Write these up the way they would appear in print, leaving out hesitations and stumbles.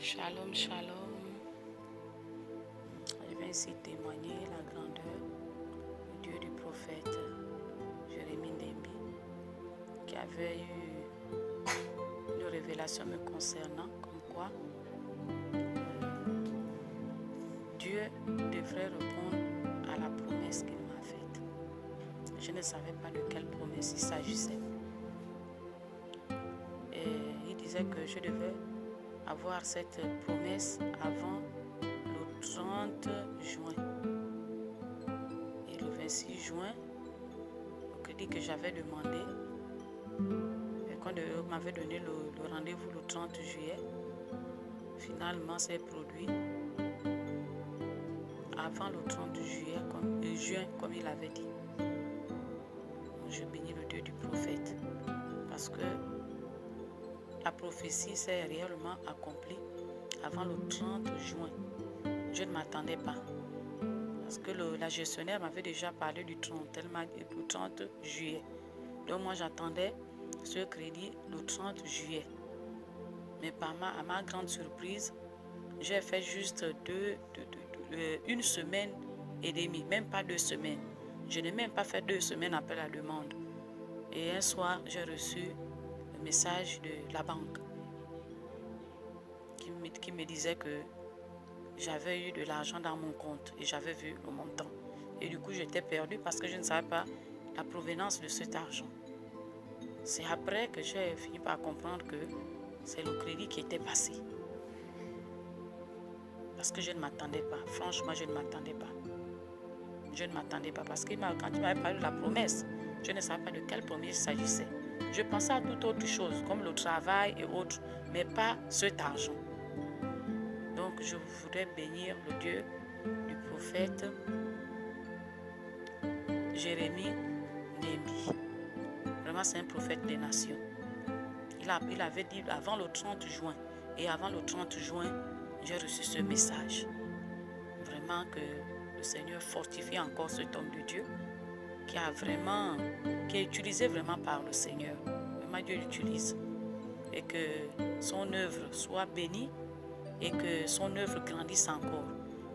Shalom, shalom. Je vais ici témoigner la grandeur du Dieu du prophète Jérémie Ndembi, qui avait eu une révélation me concernant, comme quoi Dieu devrait répondre à la promesse qu'il m'a faite. Je ne savais pas de quelle promesse il s'agissait. Et il disait que je devais avoir cette promesse avant le 30 juin. Et le 26 juin, le crédit que j'avais demandé, et quand on m'avait donné le rendez-vous le 30 juillet, finalement c'est produit avant le 30 juillet, juin, comme il avait dit. Je bénis le Dieu du prophète, parce que la prophétie s'est réellement accomplie avant le 30 juin. Je ne m'attendais pas. Parce que la gestionnaire m'avait déjà parlé du 30. Elle m'a dit le 30 juillet. Donc moi j'attendais ce crédit le 30 juillet. Mais à ma grande surprise, j'ai fait juste une semaine et demie, même pas 2 semaines. Je n'ai même pas fait 2 semaines après la demande. Et un soir, j'ai reçu le message de la banque qui me disait que j'avais eu de l'argent dans mon compte et j'avais vu le montant. Et du coup, j'étais perdue parce que je ne savais pas la provenance de cet argent. C'est après que j'ai fini par comprendre que c'est le crédit qui était passé. Parce que je ne m'attendais pas. Franchement, je ne m'attendais pas. Je ne m'attendais pas parce que quand il m'avait parlé de la promesse, je ne savais pas de quelle promesse il s'agissait. Je pensais à toute autre chose, comme le travail et autres, mais pas cet argent. Donc, je voudrais bénir le Dieu du prophète Jérémie Ndembi. Vraiment, c'est un prophète des nations. Il avait dit avant le 30 juin. Et avant le 30 juin, j'ai reçu ce message. Vraiment que le Seigneur fortifie encore cet homme de Dieu qui est utilisé vraiment par le Seigneur. Vraiment, Dieu l'utilise. Et que son œuvre soit bénie et que son œuvre grandisse encore.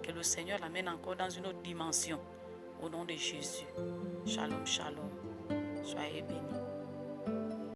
Que le Seigneur l'amène encore dans une autre dimension. Au nom de Jésus. Shalom, shalom. Soyez bénis.